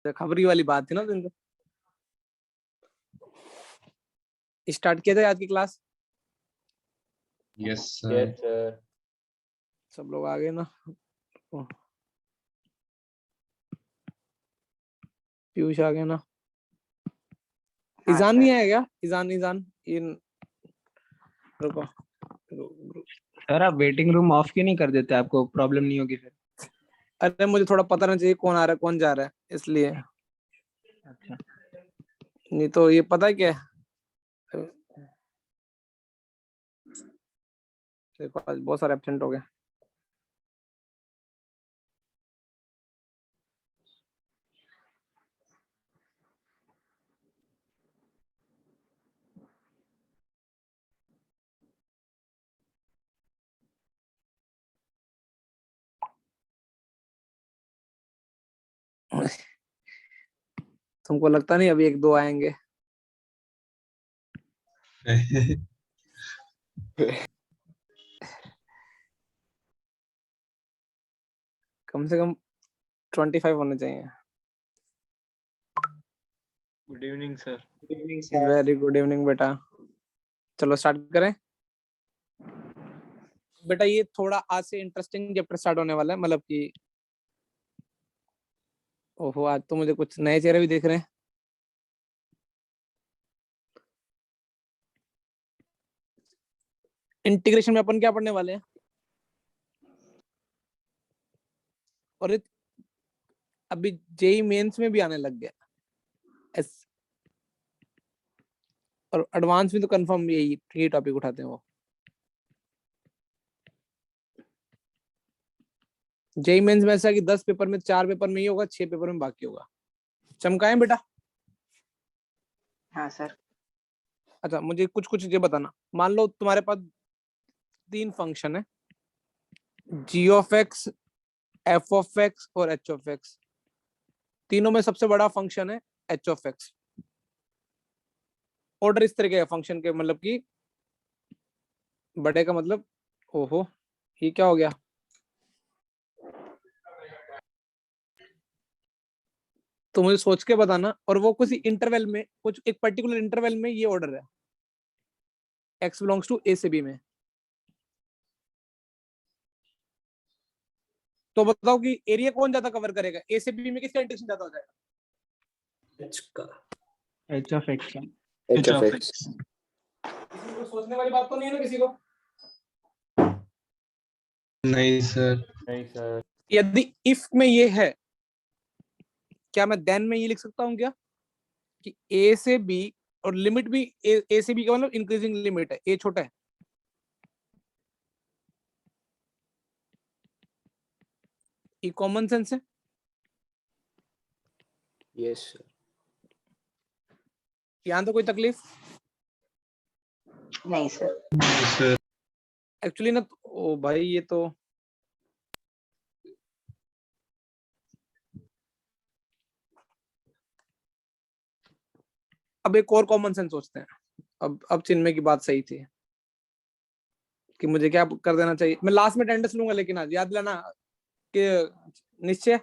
खबरी वाली बात थी ना दिन को। स्टार्ट किया था आज की क्लास। Yes sir. सब लोग आ गए ना। पीयूष आ गया ना। ईजान नहीं आया क्या? ईजान इन रुको। सर आप वेटिंग रूम ऑफ क्यों नहीं कर देते? आपको प्रॉब्लम नहीं होगी फिर? अरे मुझे थोड़ा पता नहीं चाहिए कौन आ रहा है कौन जा रहा है, इसलिए। अच्छा नहीं तो ये पता है क्या है? देखो आज बहुत सारे एब्सेंट हो गए। तुमको लगता नहीं अभी एक दो आएंगे? कम से कम 25 होने चाहिए। Good evening sir. Very good evening बेटा। चलो स्टार्ट करें। बेटा ये थोड़ा आज से इंटरेस्टिंग चैप्टर स्टार्ट होने वाला है, मतलब कि ओहो आज तो मुझे कुछ नए चेहरे भी दिख रहे हैं। इंटीग्रेशन में अपन क्या पढ़ने वाले हैं? और अभी जेई मेंस में भी आने लग गया और एडवांस में तो कंफर्म यही टॉपिक उठाते हैं वो। जेई मेंस में ऐसा कि 10 पेपर में 4 पेपर में ही होगा, 6 पेपर में बाकी होगा। चमकाएं बेटा? हाँ सर। अच्छा मुझे कुछ कुछ चीजें बताना। मान लो तुम्हारे पास 3 फंक्शन है, g of x, f of x और एच ऑफ एक्स। तीनों में सबसे बड़ा फंक्शन है एच ऑफ एक्स। ऑर्डर इस तरीके का फंक्शन के, मतलब कि बड़े का मतलब, ओहो ये क्या हो गया? तो मुझे सोच के बताना, और वो कुछ इंटरवल में, कुछ एक पर्टिकुलर इंटरवल में ये ऑर्डर है, x बिलोंग्स टू ए से बी में। तो बताओ कि एरिया कौन ज्यादा कवर करेगा, ए से बी में किसका इंटीग्रेशन ज्यादा हो जाएगा? एच का, एच ऑफ एक्स। किसी को सोचने वाली बात तो नहीं है ना किसी को? नहीं सर। नहीं सर। यदि इफ में ये है, क्या मैं देन में ये लिख सकता हूँ क्या कि ए से बी, और लिमिट भी ए से बी का मतलब इंक्रीजिंग लिमिट है, ए छोटा है। ये कॉमन सेंस है। Yes sir. यहाँ तो कोई तकलीफ नहीं सर। सर एक्चुअली ना, ओ भाई ये तो अब एक और कॉमन सेंस सोचते हैं। अब चिन्मय की बात सही थी कि मुझे क्या कर देना चाहिए। मैं लास्ट में अटेंडेंस लूंगा, लेकिन आज याद लेना कि निश्चय।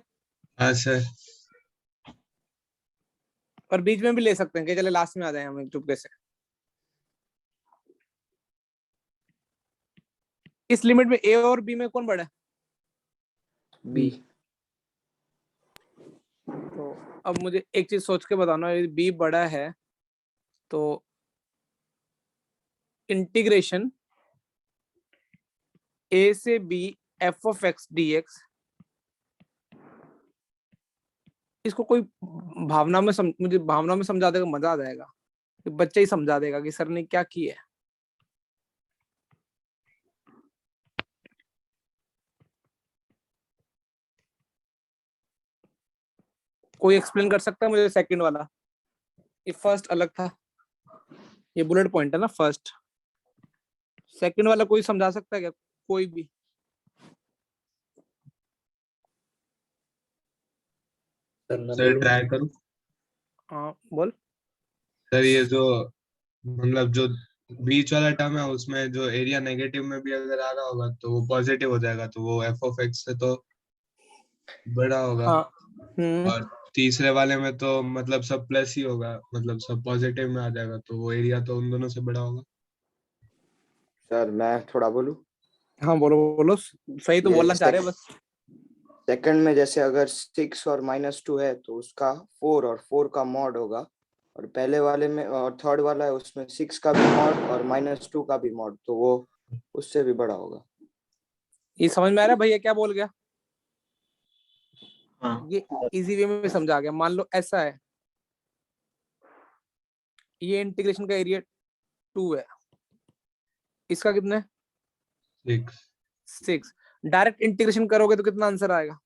हाँ सर। और बीच में भी ले सकते हैं कि चले लास्ट में आ जाए हम चुपके से। इस लिमिट में ए और बी में कौन बड़ा है? बी। तो अब मुझे एक चीज सोच के बताना, यदि बी बड़ा है तो इंटीग्रेशन ए से B F of X D X, इसको कोई भावना में मुझे भावना में समझा देगा, मजा आ जाएगा कि बच्चा ही समझा देगा कि सर ने क्या किया है। कोई एक्सप्लेन कर सकता है मुझे सेकंड वाला? ये फर्स्ट अलग था, ये बुलेट पॉइंट है ना फर्स्ट। सेकंड वाला कोई समझा सकता है क्या? कोई भी? सर ट्राई करूं? हाँ बोल। सर ये जो मतलब जो बीच वाला टर्म है उसमें जो एरिया नेगेटिव में भी अगर आ रहा होगा तो वो पॉजिटिव हो जाएगा, तो वो एफ ऑफ एक्स से तो बड़ा होगा। हाँ और तीसरे वाले में तो मतलब सब प्लस ही होगा, मतलब सब पॉजिटिव में आ जाएगा, तो वो एरिया तो उन दोनों से बड़ा होगा। सर मैं थोड़ा बोलूं। हाँ बोलो बोलो, सही तो ये बोलना चाह रहे हैं बस। सेकंड में जैसे अगर 6 और -2 है तो उसका 4 और 4 का मॉड होगा, और पहले वाले में और थर्ड वाला है उसमें 6 का भी मॉड और -2 का भी मॉड, तो वो उससे भी बड़ा होगा। ये समझ में आ रहा है भैया क्या बोल गया? हाँ ये इजी वे में समझा गया। मान लो ऐसा है, ये इंटीग्रेशन का एरिया 2 है, इसका कितना है? 6 6। डायरेक्ट इंटीग्रेशन करोगे तो कितना आंसर आएगा?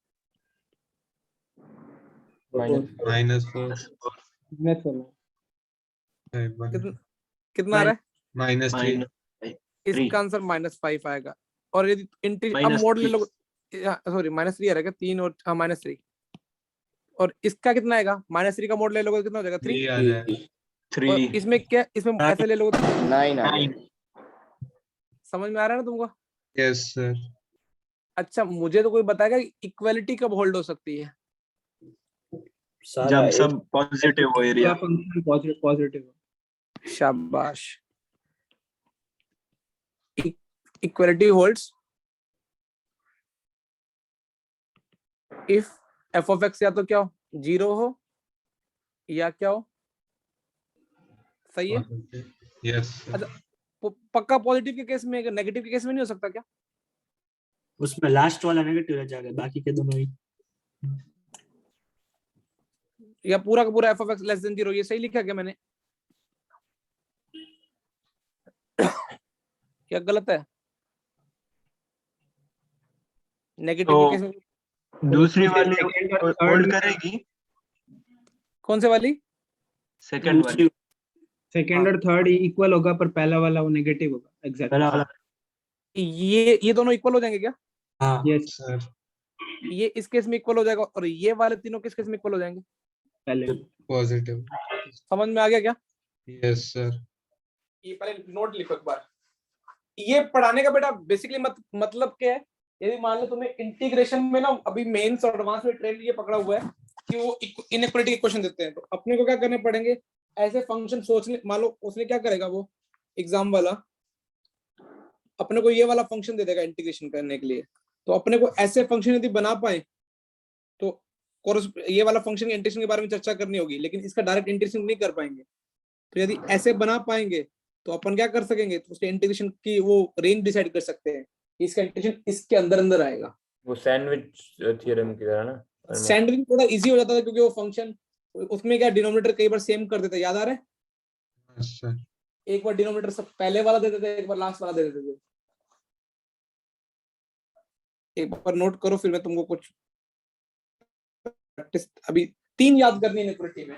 -4 कितना कितना आ रहा है? -3 इसका आंसर -5 आएगा। और यदि अब मोड ले लो, सॉरी -3 आ रहेगा, 3 और -3, और इसका कितना आएगा? -3 का मोड ले लोगे तो कितना हो जाएगा? 3। 3 आ जाएगा। और 3 इसमें क्या, इसमें ऐसे ले लोगे तो 9 आ 9 जाएगा। समझ में आ रहा है ना तुमको? Yes sir. अच्छा मुझे तो कोई बताएगा इक्वालिटी कब होल्ड हो सकती है? जब सब पॉजिटिव हो एरिया। Function positive. शाबाश। Equality holds if f of x या तो क्या हो, 0 हो या क्या हो, सही है? यस अच्छा पक्का पॉजिटिव के केस में, नेगेटिव के केस में नहीं हो सकता क्या? उसमें लास्ट वाला नेगेटिव रह जाएगा, बाकी के दोनों ही। या पूरा का पूरा F of x less than 0, ये सही लिखा क्या मैंने? क्या गलत है? नेगेटिव तो के केस में दूसरी वाली second और third होल्ड में- करेगी, कौन से वाली? सेकंड वाली। सेकंड और थर्ड इक्वल होगा, पर पहला वाला वो नेगेटिव होगा। एग्जैक्टली। पहला वाला। ये दोनों इक्वल हो जाएंगे क्या? हाँ यस सर। ये इस केस में इक्वल हो जाएगा, और ये वाले तीनों किस केस में इक्वल हो जाएंगे? पहले। पॉजिटिव। समझ में आ गया क्या? Yes sir. ये पहले नोट लिखो एक बार। ये पढ़ाने का बेटा बेसिकली मतलब क्या है? यदि मान लो तुम्हें इंटीग्रेशन में ना अभी मेंस और एडवांस में ट्रेंड ये पकड़ा हुआ है कि वो इनइक्वालिटी के क्वेश्चन देते हैं, तो अपने को क्या करने पड़ेंगे? ऐसे फंक्शन सोचने, मान लो उसने क्या करेगा, वो एग्जाम वाला अपने को ये वाला फंक्शन दे देगा इंटीग्रेशन करने के लिए, तो अपने को ऐसे फंक्शन यदि बना पाए तो ये वाला फंक्शन के इंटीग्रेशन के बारे में चर्चा करनी होगी, लेकिन इसका डायरेक्ट इंटीग्रेशन नहीं कर पाएंगे। तो यदि ऐसे बना पाएंगे तो अपन क्या कर सकेंगे, तो उसके इंटीग्रेशन की वो रेंज डिसाइड कर सकते हैं, इसका इंटीग्रेशन इसके अंदर अंदर आएगा। वो सैंडविच थ्योरम की तरह ना। सैंडविच थोड़ा इजी हो जाता था क्योंकि वो फंक्शन उसमें क्या डिनोमिनेटर कई बार सेम कर देता है, याद आ रहा है? Yes sir. एक बार डिनोमिनेटर सब पहले वाला दे देते थे, एक बार लास्ट वाला दे देते थे। एक बार नोट करो, फिर मैं तुमको कुछ प्रैक्टिस अभी 3 याद करनी है इक्वालिटी में।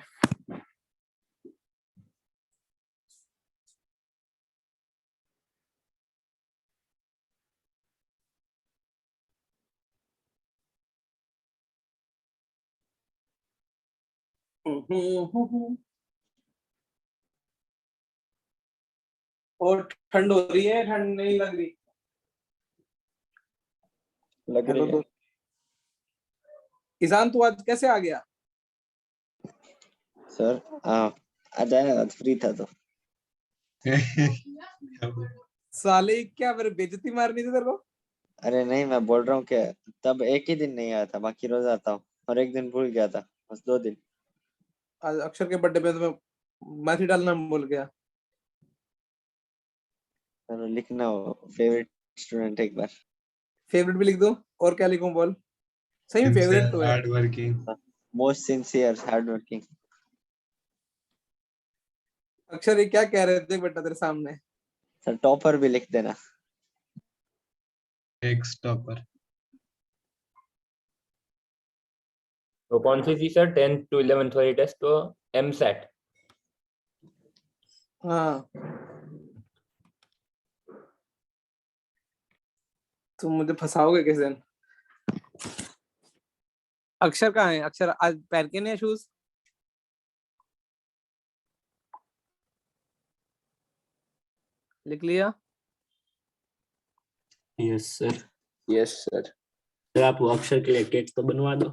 और ठंड हो रही है, ठंड नहीं लग रही? लग रही है। ईशान तू आज कैसे आ गया? सर आज आया, आज फ्री था तो। साले क्या मेरे बेइज्जती मारनी थी तेरे को? अरे नहीं, मैं बोल रहा हूँ कि तब एक ही दिन नहीं आया था, बाकी रोज आता हूँ, और एक दिन भूल गया था, बस 2 दिन। आज अक्षर के बर्थडे पे तो मैं मैसेज डालना भूल गया। चलो लिखना हो फेवरेट स्टूडेंट एक बार। फेवरेट भी लिख दो, और क्या लिखूं बोल? सही में फेवरेट तो है। Hard working. Most sincere, hard working. अक्षर ये क्या कह रहे थे बेटा तेरे सामने? सर टॉपर भी लिख देना। एक स्टॉपर। वो कौन सी थी सर 10th to 11th वाली टेस्ट? तो एमसेट। हाँ तुम मुझे फंसाओगे किस दिन? अक्षर कहाँ है? अक्षर आज पहन के नहीं शूज? लिख लिया? Yes sir. Yes sir. Sir आप वो अक्षर के लिए केक तो बनवा दो।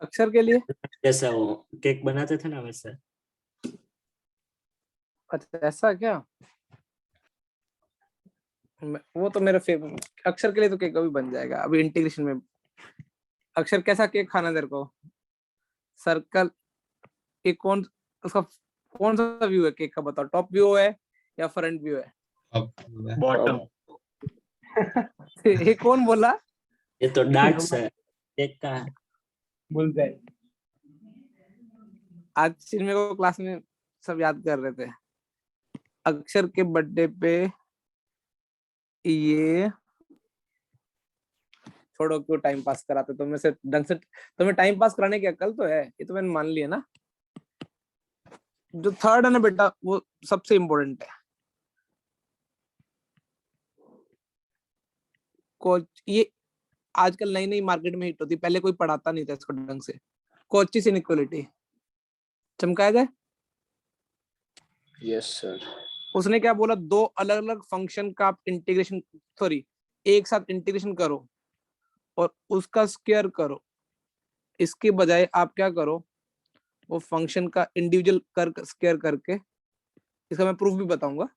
अक्षर के लिए? जैसा वो केक बनाते थे ना वैसा। अच्छा ऐसा क्या? वो तो मेरा फेवरेट। अक्षर के लिए तो केक कभी बन जाएगा अभी इंटीग्रेशन में। अक्षर कैसा केक खाना तेरे को? सर्कल? एक कौन उसका कौन सा व्यू है केक का बताओ, टॉप व्यू है या फ्रंट व्यू है? अब बॉटम। ये कौन बोला? ये तो डार्ट्स है केक का है। भूल जाए। आज मेरे को क्लास में सब याद कर रहे थे अक्षर के बर्थडे पे। ये छोड़ो, क्यों टाइम पास कराते तुम में से ढंग से। तुम्हें टाइम पास कराने की अकल तो है, ये तो मैंने मान लिया ना। जो थर्ड है ना बेटा, वो सबसे इम्पोर्टेंट है। कोच, ये आजकल नई नई मार्केट में हिट होती, पहले कोई पढ़ाता नहीं था इसको ढंग से। कोचिस इनइक्वालिटी चमकाया जाए। Yes sir. उसने क्या बोला, दो अलग अलग फंक्शन का आप इंटीग्रेशन, सॉरी एक साथ इंटीग्रेशन करो और उसका स्क्वायर करो। इसके बजाय आप क्या करो, वो फंक्शन का इंडिविजुअल कर स्क्वायर करके, इसका मैं प्रूफ भी बताऊंगा।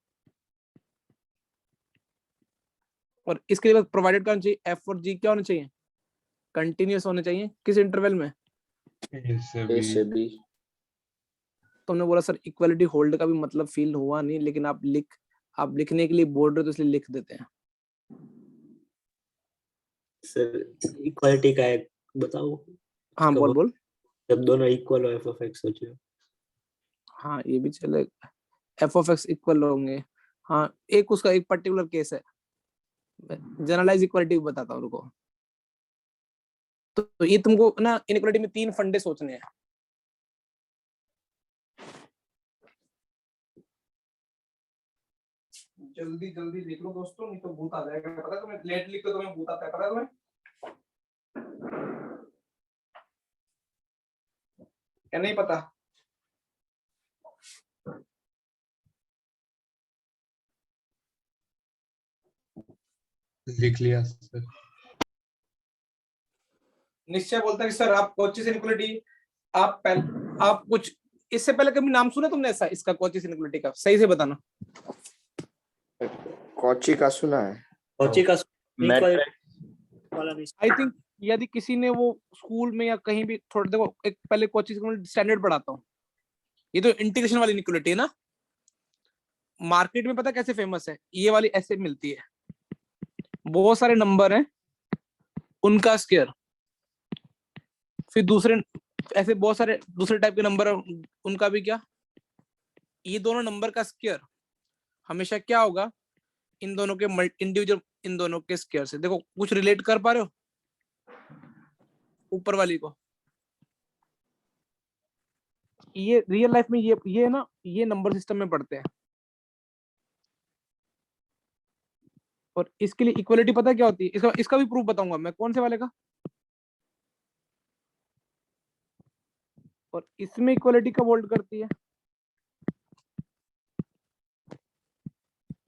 और इसके लिए प्रोवाइडेड क्या होना चाहिए, एफ और जी क्या होना चाहिए, कंटिन्यूअस होने चाहिए। किस इंटरवल में? ए से ए बी। से बी। तुमने बोला सर इक्वालिटी होल्ड का भी मतलब फील हुआ नहीं, लेकिन आप लिखने के लिए बोल रहे हो तो इसलिए लिख देते हैं। सर इक्वालिटी का एक बताओ। हाँ उसका बोल बोल। जब दोनों इक्वल हो एफ ऑफ एक्स सोचिए। हाँ ये भी चलेगा, एफ ऑफ एक्स इक्वल होंगे। हाँ एक उसका एक पर्टिकुलर केस है, जनरलाइज इक्वालिटी बताता हूँ रुको। तो ये तुमको ना इनइक्वालिटी में तीन फंडे सोचने हैं। जल्दी जल्दी लिख लो दोस्तों, नहीं तो भूत आ जाएगा। पता तुम्हें, लेट लिख तो तुम्हें भूत आता है, पता तुम्हें? क्या नहीं पता? लिख लिया सर। निश्चय बोलता है कि सर आप कोचिस इनइक्वालिटी, आप कुछ इससे पहले कभी नाम सुना तुमने ऐसा इसका, कोचिस इनइक्वालिटी का? सही से बताना। कॉची का सुना है। कोची का मैट्रिक्स वाला नहीं। आई थिंक यदि किसी ने वो स्कूल में या कहीं भी थोड़ा, देखो एक पहले कोचिस स्टैंडर्ड पढ़ाता हूँ। ये तो इंटीग्रेशन वाली इनइक्वालिटी है ना, मार्केट में पता कैसे फेमस है, ये वाली ऐसे मिलती है। बहुत सारे नंबर हैं, उनका स्क्वायर, फिर दूसरे ऐसे बहुत सारे दूसरे टाइप के नंबर है, उनका भी क्या, ये दोनों नंबर का स्क्वायर हमेशा क्या होगा, इन दोनों के इंडिविजुअल, इन दोनों के स्क्वायर से। देखो कुछ रिलेट कर पा रहे हो ऊपर वाली को? ये रियल लाइफ में ये ना, ये नंबर सिस्टम में पढ़ते हैं। और इसके लिए इक्वालिटी पता क्या होती है, इसका भी प्रूफ बताऊंगा मैं। कौन से वाले का? और इसमें इक्वालिटी कब होल्ड करती है,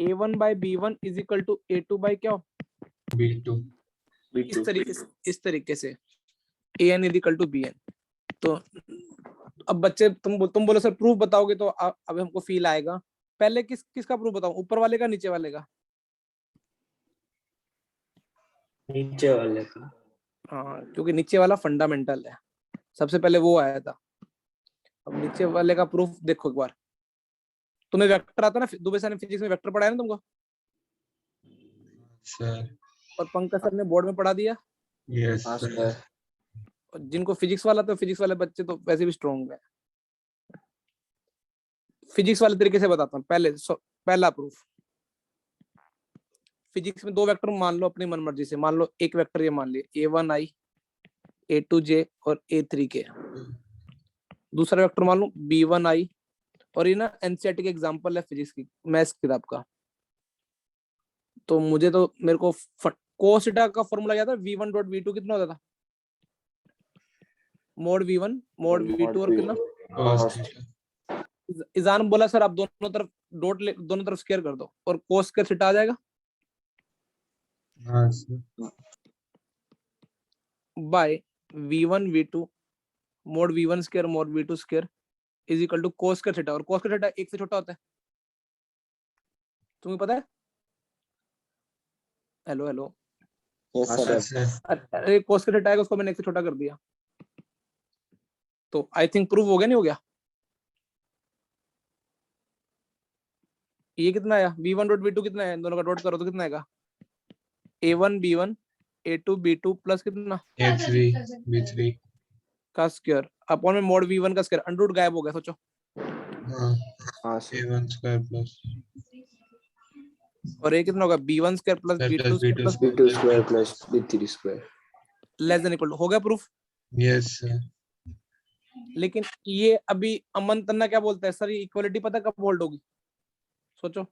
a1 by b1 is equal to a2 by क्या, B2। इस तरीके से an is equal to bn। तो अब बच्चे तुम बोलो सर प्रूफ बताओगे, तो अब हमको फील आएगा। पहले किसका प्रूफ बताऊं, ऊपर वाले का नीचे वाले का? नीचे वाले का। हाँ क्योंकि नीचे वाला फंडामेंटल है, सबसे पहले वो आया था। अब नीचे वाले का प्रूफ देखो एक बार। तुम्हें वेक्टर आता ना, दुबे सर ने फिजिक्स में वेक्टर पढ़ाया ना तुमको, सर और पंकज सर ने बोर्ड में पढ़ा दिया। यस हाँ सर। सर। और जिनको फिजिक्स वाला, तो फिजिक्स वाले बच्चे तो वैसे भी स्ट्रॉन्ग है। फिजिक्स वाले तरीके से बताता हूँ। पहला प्रूफ, फिजिक्स में दो वेक्टर मान लो अपनी मनमर्जी से। मान लो एक वेक्टर ये मान लिया a1i, a2j और a3k। दूसरा वेक्टर मान लो b1i, और ये ना एनसीईआरटी के एग्जांपल है फिजिक्स की, मैथ्स किताब का। तो मुझे तो मेरे को cos थीटा का फॉर्मूला याद है, v1 डॉट v2 कितना होता था, मोड v1 मोड v2 और कितना। cos theta. इजान बोला सर आप दोनों तरफ दोनों तरफ स्क्वायर कर दो और cos स्क्वायर थीटा आ जाएगा हाँ sir. By v1 v2 mod v1 square mod v2 square is equal to cos square theta, और cos स्क्वायर थीटा 1 से छोटा होता है, तुम्हें पता है? हेलो हेलो, हाँ सर सर। अरे cos स्क्वायर थीटा है, उसको मैंने 1 से छोटा कर दिया, तो आई थिंक प्रूव हो गया, नहीं हो गया? ये कितना आया, v1 डॉट v2 कितना है, इन दोनों का डॉट करो तो कितना आएगा, a1 b1 a2 b2 plus कितना a3 b3 का स्क्वायर अपॉन में मोड v1 का स्क्वायर, अंडर रूट गायब हो गया, सोचो। हाँ हाँ सर। a1 स्क्वायर प्लस और ये कितना होगा, b1 square plus b2 square plus b2 square plus b3 square. Less than equal, हो गया प्रूफ? Yes sir. लेकिन ये अभी अमन तन्ना क्या बोलता है, सर ये इक्वलिटी पता कब होल्ड होगी, सोचो।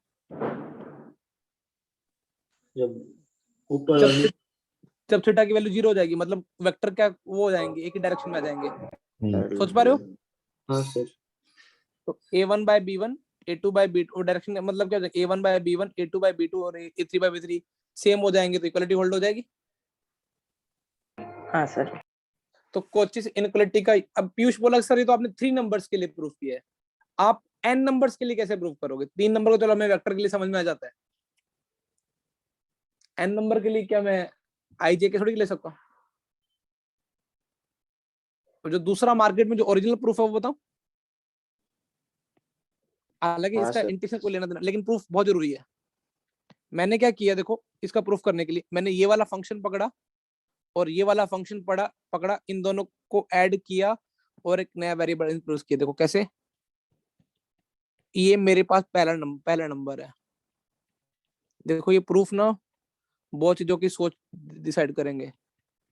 जब ऊपर जब वाली जब थीटा की वैल्यू 0 हो जाएगी, मतलब वेक्टर क्या वो हो जाएंगे, एक ही डायरेक्शन में आ जाएंगे, सोच पा रहे हो? हाँ सर तो a1 bye b1 a2 bye b2 direction मतलब क्या हो जाएगा, a1 bye b1 a2 bye b2 और a3 बाय b3 सेम हो जाएंगे, तो इक्वलिटी होल्ड हो जाएगी। हाँ सर। तो कोचिस इनइक्वालिटी का, अब पीयूष बोला सर ये तो आपने 3 नंबर्स के लिए प्रूफ किया है, आप n नंबर्स के लिए कैसे प्रूफ करोगे? 3 नंबर को चलो हमें वेक्टर के लिए समझ में आ जाता है, n नंबर के लिए क्या मैं ij के थोड़ी ले सकता हूँ? और जो दूसरा मार्केट में जो ओरिजिनल प्रूफ है वो बताओ, हालांकि हाँ इसका सर। इंटेंशन को लेना देना, लेकिन प्रूफ बहुत जरूरी है। मैंने क्या किया देखो, इसका प्रूफ करने के लिए मैंने ये वाला फंक्शन पकड़ा और ये वाला फंक्शन पकड़ा, इन दोनों को ऐड किया और एक नया वेरिएबल इंट्रोड्यूस किया। देखो कैसे, ये मेरे पास पहला नंबर है। देखो ये प्रूफ ना बहुत चीजों की सोच डिसाइड करेंगे।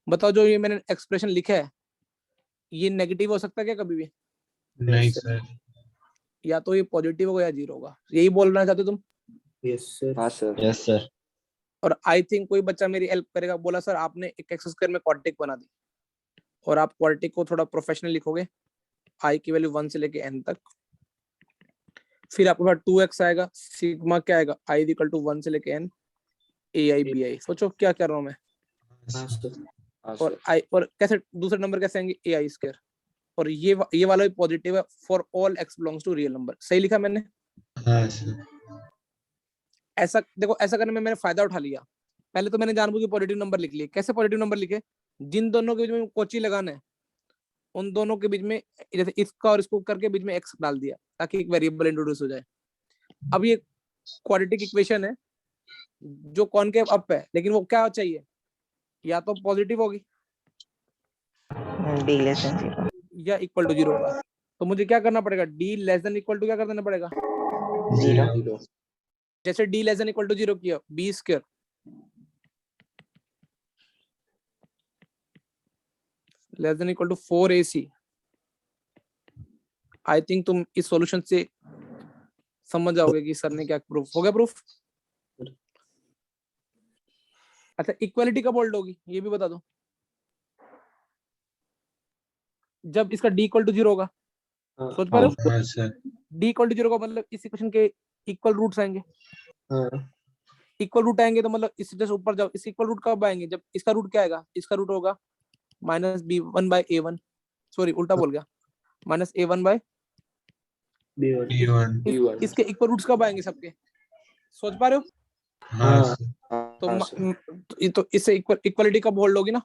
बताओ जो ये मैंने एक्सप्रेशन लिखा है ये नेगेटिव हो सकता है क्या कभी भी? नहीं सर। या तो ये पॉजिटिव होगा या 0 होगा, यही बोलना चाहते हो तुम? यस सर हाँ सर। Yes sir. और आई थिंक कोई बच्चा मेरी हेल्प करेगा, बोला सर आपने एक एक्स स्क्वायर में क्वाड्रेटिक बना दी, और आप क्वाड्रेटिक को थोड़ा प्रोफेशनल लिखोगे, आई की वैल्यू 1 से लेके n तक, फिर आपके पास 2x आएगा, सिग्मा क्या आएगा, i इक्वल टू 1 से लेके n ai bi। सोचो क्या कर रहा हूं मैं। हाँ सर हाँ और सर। i और कैसे दूसरे नंबर कैसे आएंगे, ai स्क्वायर, और ये वाला भी पॉजिटिव है, for all x belongs to real number. सही लिखा मैंने? हाँ सर। ऐसा देखो, ऐसा करने में मैंने फायदा उठा लिया। पहले तो मैंने जानबूझ के पॉजिटिव नंबर लिख लिए। कैसे पॉजिटिव नंबर लिखे, जिन दोनों के बीच में कोची लगाना है उन दोनों के बीच में, जैसे इसका और इसको करके बीच में x डाल दिया ताकि एक वेरिएबल इंट्रोड्यूस हो जाए। अब ये क्वाड्रेटिक इक्वेशन है जो कॉनकेव अप है, लेकिन वो क्या चाहिए, या तो पॉजिटिव होगी डी लेस देन 0। या इक्वल टू 0 होगा। तो मुझे क्या करना पड़ेगा, d less than equal to क्या कर देना पड़ेगा, 0। जैसे d less than equal to 0 किया, b square less than equal to 4ac। I think तुम इस सॉल्यूशन से समझ जाओगे कि सर ने क्या प्रूफ हो गया। प्रूफ अच्छा, इक्वालिटी कब होल्ड होगी ये भी बता दो। जब इसका d इक्वल टू 0 होगा, सोच पा रहे हो? हाँ सर। d इक्वल टू 0 का मतलब इस इक्वेशन के इक्वल रूट्स आएंगे। हाँ इक्वल रूट आएंगे तो मतलब इससे जैसे ऊपर जाओ, इस इक्वल रूट कब आएंगे, जब इसका रूट क्या आएगा, इसका रूट होगा minus b1 bye a1, sorry उल्टा बोल गया, minus a1 bye B1 b1 इसके इक्वल रूट्स कब आएंगे सबके, सोच पा रहे हो? हाँ हाँ सर। तो हाँ सर। तो इससे इक्वलिटी कब होल्ड होगी ना,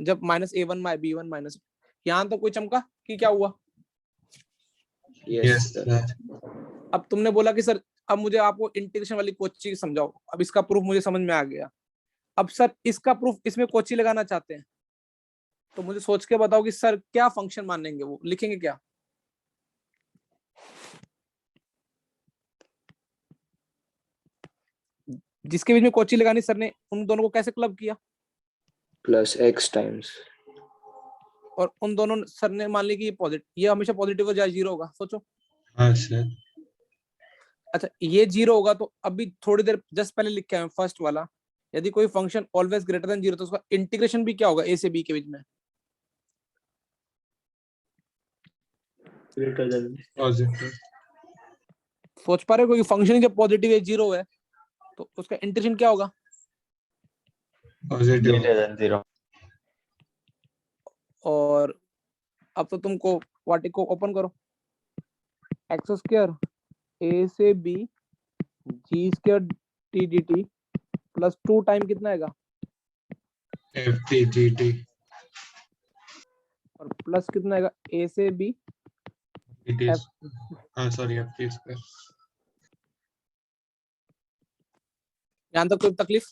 जब minus a1 bye b1 minus, यहाँ तो कोई चमका कि क्या हुआ? Yes sir. अब तुमने बोला कि सर अब मुझे आपको इंटीग्रेशन वाली कोची समझाओ। अब इसका प्रूफ मुझे समझ में आ गया। अब सर इसका प्रूफ इसमें कोची लगाना चाहते हैं तो मुझे सोच के बताओ कि सर क्या फंक्शन मानेंगे, वो लिखेंगे क्या? जिसके बीच में कोची लगानी सर ने उन दोनों को कैसे क्लब किया, प्लस x टाइम्स। और उन दोनों सर ने मान ली कि ये पॉजिटिव, ये हमेशा पॉजिटिव हो जाए 0 होगा, सोचो। हाँ सर। अच्छा ये 0 होगा तो अभी थोड़ी देर जस्ट पहले लिख के आए फर्स्ट वाला, यदि कोई फंक्शन ऑलवेज ग्रेटर देन 0 तो उसका इंटीग्रेशन भी क्या होगा, a से b के बीच में। Greater than positive. सोच पा रहे हो, क्योंकि फंक्शन जब पॉजिटिव है 0 है तो उसका इंटीग्रेशन क्या होगा, पॉजिटिव। greater than 0. और अब तो तुमको क्वाड्रेटिक को ओपन करो, एक्स स्क्वायर ए से b g square t d t plus 2 time कितना आएगा, FT GT और प्लस कितना आएगा ए से बी GT एफ। हाँ सॉरी FT स्क्वायर। यहाँ तक कोई तकलीफ?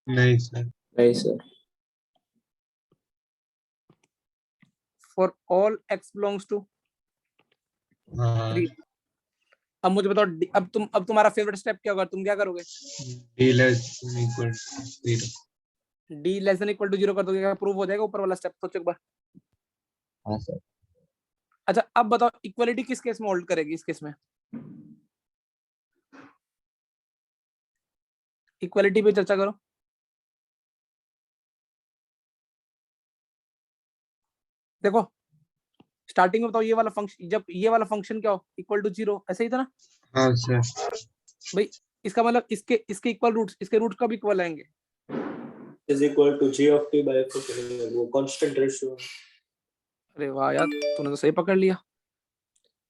नहीं सर। नहीं sir. For all x belongs to हाँ 3। अब मुझे बताओ अब तुम्हारा फेवरेट स्टेप क्या होगा, तुम क्या करोगे? D less than equal to 0। D less than equal to 0 कर दोगे, क्या प्रूव हो जाएगा ऊपर वाला स्टेप? सोचो एक बार। हाँ सर। अच्छा अब बताओ इक्वलिटी किस केस में होल्ड करेगी? इस केस में इक्वलिटी पे चर्चा करो। देखो स्टार्टिंग में बताओ ये वाला फंक्शन, जब ये वाला फंक्शन क्या हो इक्वल टू 0, ऐसे ही था ना हाँ सर। भाई? इसका मतलब इसके इक्वल रूट्स, इसके रूट कब इक्वल आएंगे? is equal to g of t by f of t, वो कांस्टेंट रेशियो। अरे वाह यार, तूने तो सही पकड़ लिया।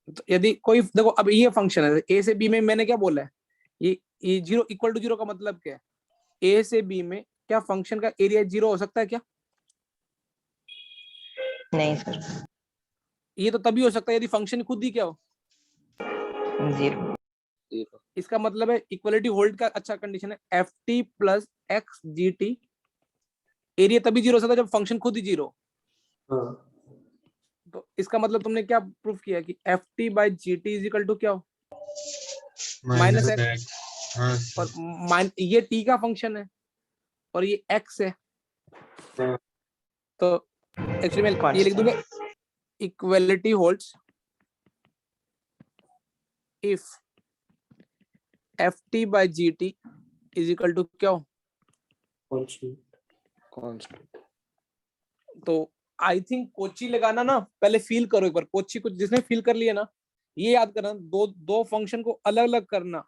तो यदि कोई देखो, अब ये फंक्शन है ए से बी में, मैंने क्या बोला है, ये 0 इक्वल टू 0 का मतलब क्या है? ए से बी में क्या फंक्शन का एरिया 0 हो सकता है क्या? नहीं सर। ये तो तभी हो सकता है यदि फंक्शन खुद ही क्या हो, 0। इसका मतलब है इक्वलिटी होल्ड का अच्छा कंडीशन है F T plus x G T, area तभी 0 हो सकता है जब फंक्शन खुद ही 0। हाँ तो इसका मतलब तुमने क्या प्रूफ किया कि F T by G T is equal to क्या हो, माइनस X। एक्स। हाँ और सर। ये टी का फंक्शन है और ये एक्स है, हाँ। तो एक्चुअली मैं ये लिख दूंगा equality holds if F T by G T is equal to क्या हो, कांस्टेंट। तो आई थिंक कोची लगाना ना, पहले फील करो एक बार कोची को, जिसने फील कर लिया ना, ये याद करना दो फंक्शन को अलग अलग करना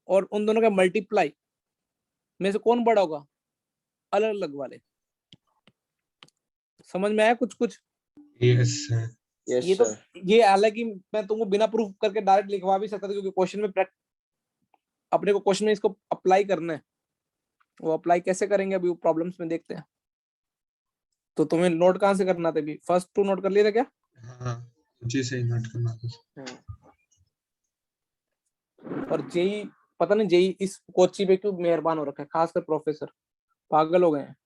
और उन दोनों का मल्टीप्लाई में से कौन बड़ा होगा, अलग अलग वाले। समझ में आया कुछ कुछ? Yes sir. यस ये तो सर। ये हालांकि मैं तुमको बिना प्रूफ करके डायरेक्ट लिखवा भी सकता था, क्योंकि क्वेश्चन में अपने को क्वेश्चन में इसको अप्लाई करना है। वो अप्लाई कैसे करेंगे अभी वो प्रॉब्लम्स में देखते हैं। तो तुम्हें नोट कहाँ से करना था? अभी फर्स्ट 2 नोट कर लिए थे क्या? हाँ जी सही नोट करना था। और जेई पता नहीं जेई इस कोची पे क्यों मेहरबान हो रखा है, खासकर प्रोफेसर पागल हो गए हैं।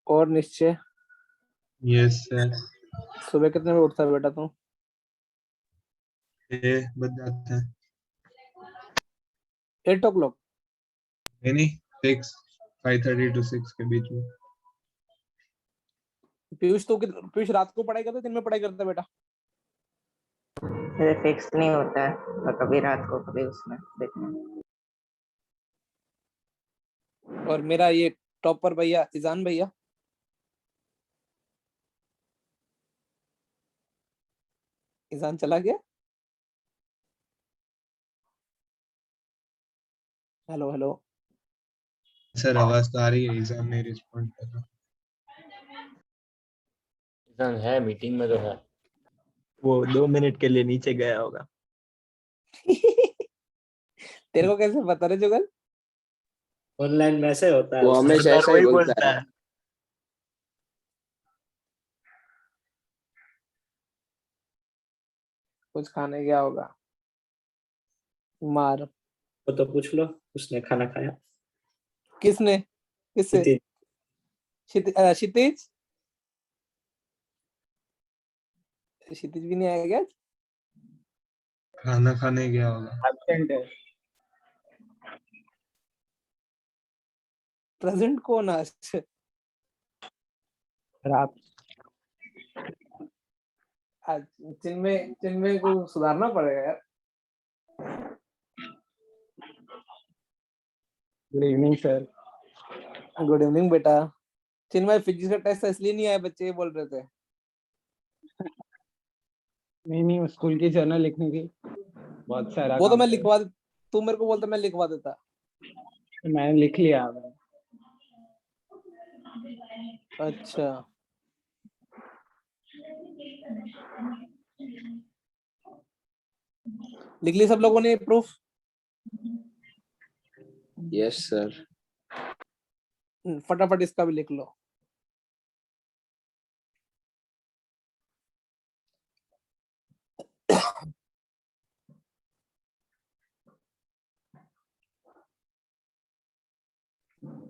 और निश्चय यस सर। सुबह कितने बजे उठता है बेटा तू? ये बच जाता है। 8 o'clock? नहीं 6, 5:30 to 6 के बीच में। पीयूष रात को पढ़ाई करता है दिन में पढ़ाई करता है बेटा? फिक्स नहीं होता है, तो कभी रात को कभी उसमें देखना। और मेरा ये टॉपर भैया इजान भैया, इजान चला गया? Hello hello. सर आवाज तो आ रही है, एग्जाम नहीं रिस्पॉन्ड कर रहा। है मीटिंग में तो है। वो 2 मिनट के लिए नीचे गया होगा। तेरे को कैसे पता रे जुगल? ऑनलाइन में ऐसे होता है वो उसमें। हमेशा ऐसा ही बोलता है। कुछ खाने गया होगा। मार। तो पूछ लो, उसने खाना खाया। किसने? किससे? क्षितिज। क्षितिज। क्षितिज भी नहीं आया क्या? खाना खाने गया होगा। एब्सेंट है। प्रेजेंट कौन आज? रात। आज चिन्मय को सुधारना पड़ेगा यार। Good evening sir. Good evening बेटा। चिन्मय फिजिक्स का टेस्ट इसलिए नहीं आया, बच्चे ये बोल रहे थे। नहीं स्कूल की जर्नल लिखनी थी, बहुत सारा वो तो काम मैं था। लिखवा, तू मेरे को बोलता मैं लिखवा देता। मैंने लिख लिया। अच्छा। लिख लिया सब लोगों ने प्रूफ? Yes sir. फटाफट इसका भी लिख लो।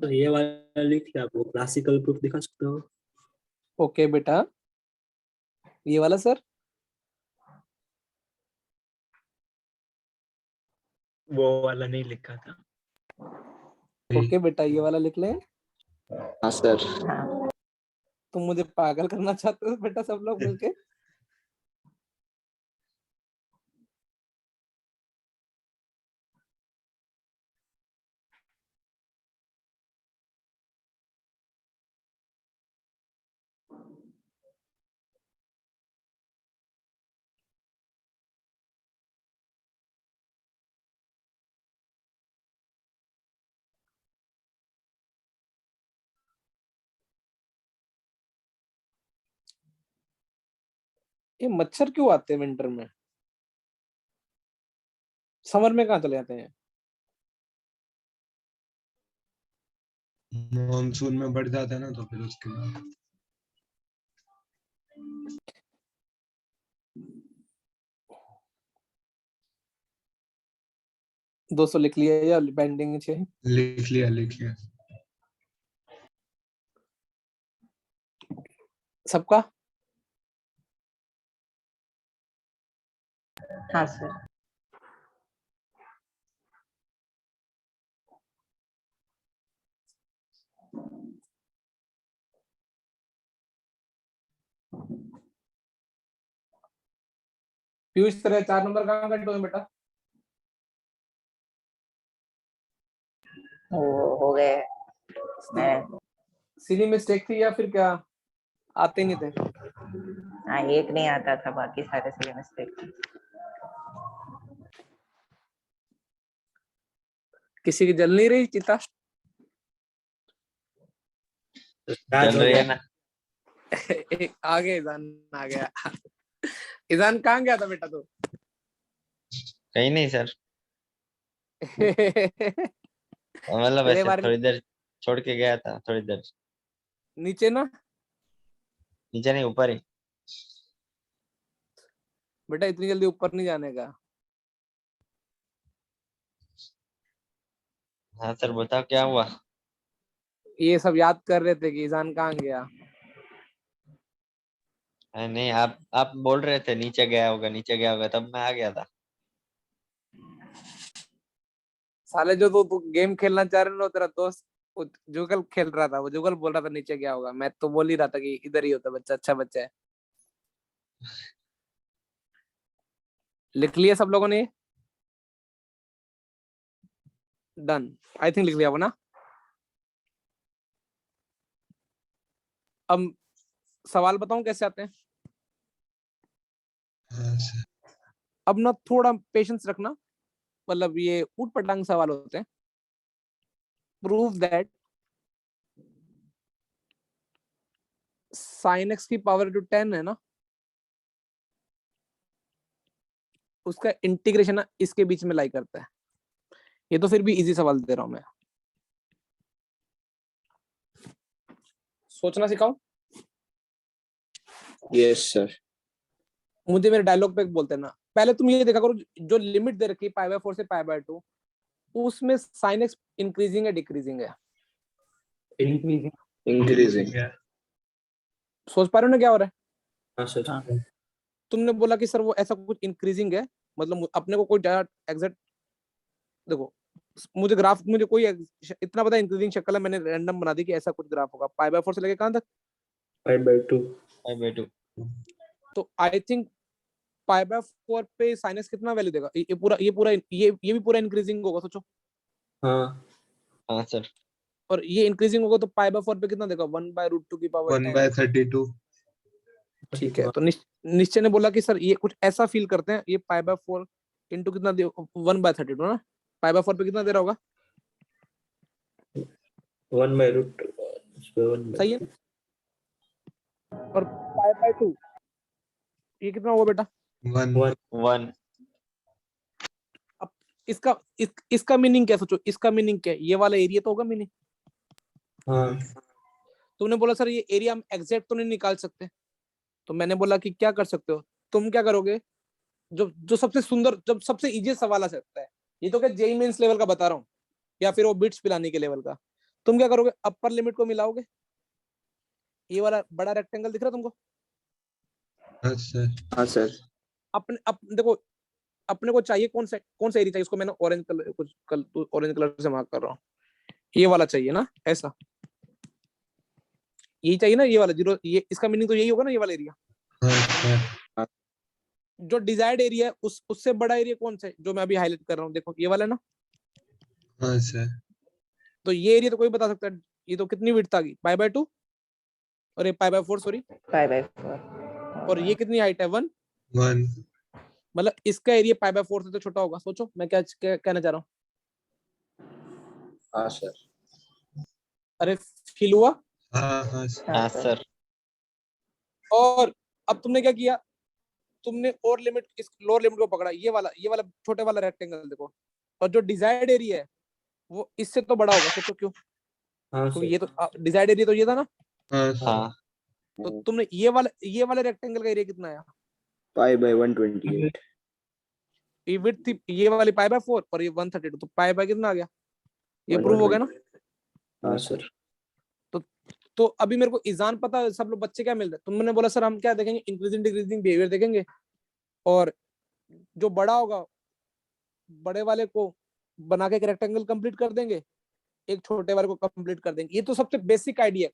तो ये वाला लिख लिया, आप वो क्लासिकल प्रूफ दिखा सकते हो। ओके बेटा, ये वाला सर? वो वाला नहीं लिखा था। ओके बेटा, ये वाला लिख लें। हाँ सर। हाँ तुम मुझे पागल करना चाहते हो बेटा सब लोग मिलके? ये मच्छर क्यों आते हैं विंटर में? समर में कहाँ चले जाते हैं? मॉनसून में बढ़ जाता है ना, तो फिर उसके बाद। दो सौ लिख लिया या पेंडिंग है? लिख लिया। सबका? हाँ सर। पीयूष तेरे 4 नंबर कहाँ कट हुए बेटा? वो हो गए। मैं सीधी मिस्टेक थी या फिर क्या आते नहीं थे? हाँ, एक नहीं आता था, बाकी सारे से मिस्टेक थी। किसी की जल नहीं रही चिता? चल रही है ना। एक आगे ईजान आ गया। ईजान कहाँ गया था बेटा तू? कहीं नहीं सर, मतलब तेरे ऐसे बारे में थोड़ी देर छोड़ के गया था, थोड़ी देर। नीचे ना नीचे नहीं, ऊपर ही। बेटा, इतनी जल्दी ऊपर नहीं जाने का। हाँ सर, बताओ क्या हुआ। ये सब याद कर रहे थे कि ईजान कहाँ गया। नहीं, आप बोल रहे थे नीचे गया होगा, नीचे गया होगा, तब मैं आ गया था। साले जो तू गेम खेलना चाह रहे हो, तेरा दोस्त वो जुगल खेल रहा था, वो जुगल बोल रहा था नीचे गया होगा, मैं तो बोल ही रहा था कि इधर ही होता बच्चा, अच्छा बच्चा है। लिख लिया सब लोगों ने? डन, आई थिंक लिख लिया होगा ना। अब सवाल बताऊं कैसे आते हैं? हाँ सर। अब ना थोड़ा पेशेंस रखना, मतलब ये ऊट पटांग सवाल होते हैं। प्रूव दैट sin x की पावर टू 10 है ना, उसका इंटीग्रेशन ना इसके बीच में लाई करता है। ये तो फिर भी इजी सवाल दे रहा हूं मैं। सोचना सिखाऊं? Yes sir. मुझे मेरे डायलॉग पे बोलते हैं ना, पहले तुम ये देखा करो जो लिमिट दे रखी है π/4 से π/2, उसमें sin x इंक्रीजिंग है डिक्रीजिंग है? इंक्रीजिंग। सोच पा रहे हो ना क्या हो रहा है? हाँ सर। तुमने बोला कि सर वो ऐसा कुछ इंक्रीजिंग है, मतलब अपने को कोई एग्जैक्ट देखो, मुझे कोई इतना पता इंक्रीजिंग शक्ल है, मैंने रैंडम बना दी कि ऐसा कुछ ग्राफ होगा π/4 से लेके कहां तक? π/2। 5/2 तो आई थिंक π/4 पे sin x कितना वैल्यू देगा? ये भी पूरा इंक्रीजिंग होगा, सोचो। हाँ हाँ सर। और ये इंक्रीजिंग होगा तो π/4 पे कितना देगा? 1/√2 की पावर 10। 1/32। ठीक है, तो निश्चय ने बोला कि सर ये कुछ ऐसा फील करते हैं, ये π/4 इंटू कितना दे 1/32 ना, π/4 पे कितना दे रहा होगा? 1/√2 सही है। और π/2 ये कितना होगा बेटा? 1 अब इसका मीनिंग क्या, सोचो इसका मीनिंग क्या है? ये वाला एरिया तो होगा मीनिंग। हाँ तुमने बोला सर ये एरिया हम एग्जैक्ट तो नहीं निकाल सकते, तो मैंने बोला कि क्या कर सकते हो तुम, क्या करोगे? जो सबसे सुंदर, जब सबसे इजी सवाल आ सकता है, ये तो क्या जेई मेंस लेवल का बता रहा हूँ, या फिर वो बिट्स पिलाने के लेवल का, तुम क्या करोगे? अपर लिमिट को मिलाओगे, ये वाला बड़ा रेक्टेंगल दिख रहा है तुमको? हाँ सर। देखो अपने को चाहिए कौन सा एरिया चाहिए, उसको मैंने ऑरेंज कलर ऑरेंज कलर से मार्क कर रहा हूँ, ये वाला चाहिए ना, ऐसा यही चाहिए ना, ये वाला 0, ये इसका मीनिंग तो यही होगा ना, ये वाला एरिया। जो डिजायर्ड एरिया है उससे बड़ा एरिया कौन सा है जो मैं अभी हाईलाइट कर रहा हूँ? देखो ये वाला ना। हाँ सर। तो ये एरिया तो कोई बता सकता है, ये तो कितनी विड्थ आ गई? π/2, और ये π/4 सॉरी, π/4 और ये कितनी हाइट है? 1। 1। मतलब इसका एरिया π/4 से तो छोटा होगा। सोचो मैं क्या कहना चाह रहा हूँ। हाँ सर। अरे फील हुआ? हाँ हाँ सर। और अब तुमने क्या किया, तुमने और लिमिट, इस लोअर लिमिट को पकड़ा, ये वाला छोटे वाला रेक्टेंगल देखो, और जो डिजायर्ड एरिया है वो इससे तो बड़ा होगा। सोचो क्यों? हाँ क्योंकि सर। ये तो डिजायर्ड एरिया तो ये था ना। हाँ तो तुमने ये वाले रेक्टेंगल का एरिया कितना आया? π/128। ये विड्थ थी ये वाली π/4 और ये 132, तो पाई बाय कितना आ गया? ये प्रूव हो गया ना। हाँ सर। तो अभी मेरे को इजान पता है, सब लोग बच्चे क्या मिल रहे हैं। तुमने बोला सर हम क्या देखेंगे? इंक्रीजिंग डिक्रीजिंग बिहेवियर देखेंगे, और जो बड़ा होगा बड़े वाले को बना के एक रेक्टेंगल कंप्लीट कर देंगे, एक छोटे वाले को कंप्लीट कर देंगे। ये तो सबसे बेसिक आइडिया,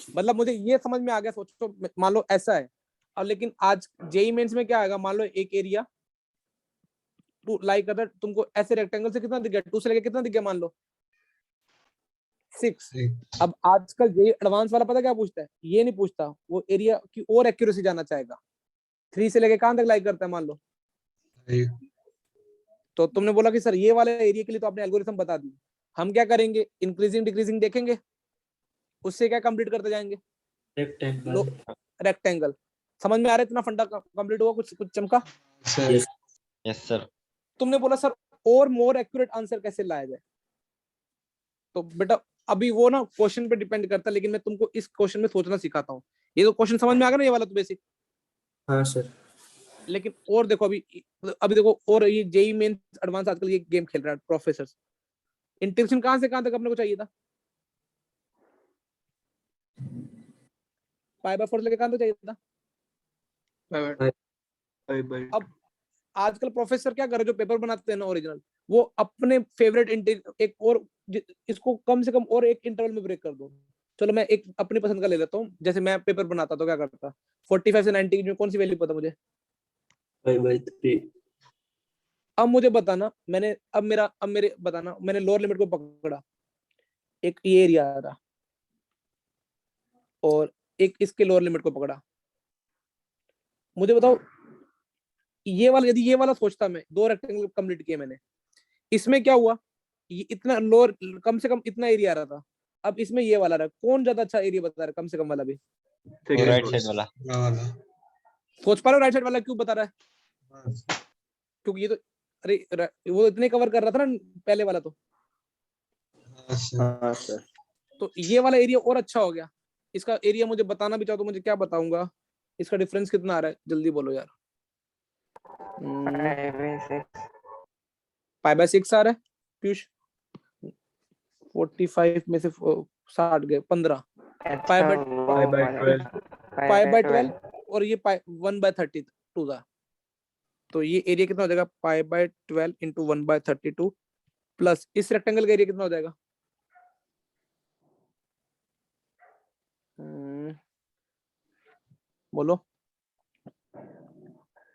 मतलब मुझे ये समझ में आ गया। सोचो मान लो ऐसा है, और लेकिन आज जेई मेंस में क्या आएगा? मान लो एक एरिया टू लाइक अदर, तुमको ऐसे रेक्टेंगल से कितना दिख गया? 2 से लेके कितना दिख गया? मान लो 6। अब आजकल जेई एडवांस वाला पता क्या पूछता है? ये नहीं पूछता, वो एरिया की और एक्यूरेसी जानना चाहेगा। 3 से लेके कहां तक लाइक करता है मान लो। तो तुमने बोला कि सर ये वाले एरिया के लिए तो आपने एल्गोरिथम बता दी, हम क्या करेंगे? इंक्रीजिंग डिक्रीजिंग देखेंगे, उससे क्या कंप्लीट करते जाएंगे? रेक्टेंगल। समझ में आ रहा है? इतना फंडा कंप्लीट हुआ, कुछ चमका? Yes sir. तुमने बोला सर और मोर एक्यूरेट आंसर कैसे लाया जाए? तो बेटा अभी वो ना क्वेश्चन पे डिपेंड करता है, लेकिन मैं तुमको इस क्वेश्चन में सोचना सिखाता हूँ। ये तो क्वेश्चन समझ में आ गया ना, ये वाला तो बेसिक। हाँ सर। लेकिन और देखो अभी देखो, और ये जेई मेंस एडवांस आजकल ये गेम खेल रहा है प्रोफेसर। इंटेंशन कहां से कहां तक अपने को चाहिए था? π/4 लेके कहां तक चाहिए था? अब आजकल प्रोफेसर क्या कर रहे हैं, जो पेपर बनाते हैं ना ओरिजिनल, वो अपने फेवरेट एक और इसको कम से कम और एक इंटरवल में ब्रेक कर दो। चलो मैं एक अपनी पसंद का ले लेता हूँ। जैसे मैं पेपर बनाता तो क्या करता, 45 से 90 में कौन सी वैल्यू पता मुझे? 5/3। अब मुझे बताना, मैंने लोअर लिमिट को पकड़ा, एक ये एरिया आ रहा, और एक इसके लोअर लिमिट को पकड़ा। मुझे बताओ ये वाला, यदि ये वाला सोचता मैं, 2 रेक्टेंगल कंप्लीट किए मैंने, इसमें क्या हुआ? ये इतना लोअर, कम से कम इतना एरिया आ रहा था, अब इसमें ये वाला रहा। कौन ज्यादा अच्छा एरिया बता रहा है? कम से कम वाला भी। राइट साइड वाला। सोच पा रहे हो राइट साइड वाला क्यों बता रहा है? क्योंकि ये तो, अरे वो इतने कवर कर रहा था ना पहले वाला तो। हाँ सर। तो ये वाला एरिया और अच्छा हो गया। इसका एरिया मुझे बताना भी चाहो तो मुझे क्या बताऊंगा, इसका डिफरेंस कितना आ रहा है, जल्दी बोलो यार। पाई बाय 6 आ रहा है पीयूष। 45 में से 60 गए 15, पाई बाय 12 और ये पाई 1/32 था। तो ये एरिया कितना हो जाएगा, पाई बाय 12 इंटू 1/32 प्लस इस रेक्टेंगल का एरिया कितना हो जाएगा, बोलो।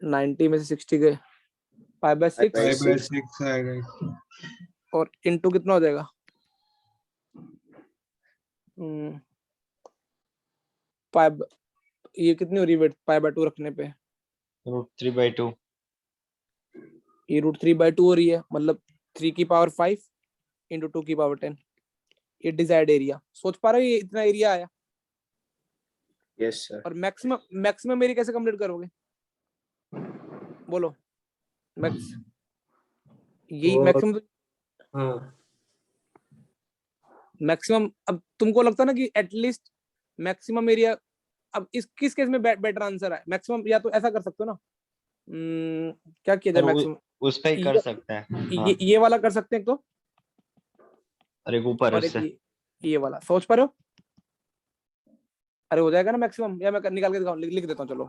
90 में से 60 गए, पाई बाय 6 5/6 आएगा और इंटू कितना हो जाएगा, पाई ये कितनी हो रही है पाई बाय 2 रखने पे, √3/2 ये √3/2 हो रही है, मतलब 3 की पावर 5 इंटू 2 की पावर 10। ये डिजायर्ड एरिया, सोच पा रहे हो ये इतना एरिया आया। Yes sir. और मैक्सिमम एरिया कैसे कंप्लीट करोगे, बोलो। मैक्स यही वो- मैक्सिमम, हाँ मैक्सिमम। अब तुमको लगता है ना कि एटलीस्ट मैक्सिमम एरिया, अब इस किस केस में बेटर आंसर है मैक्सिमम, या तो ऐसा कर सकते हो ना, क्या किया जाए सर मैक्सिमम, उस पे ही कर सकते हैं। हाँ, ये वाला कर सकते हैं तो, और एक ऊपर और एक उससे। ये वाला, सोच पा रहे हो। अरे हो जाएगा ना मैक्सिमम, या मैं निकाल के दिखाऊं, लिख देता हूँ, चलो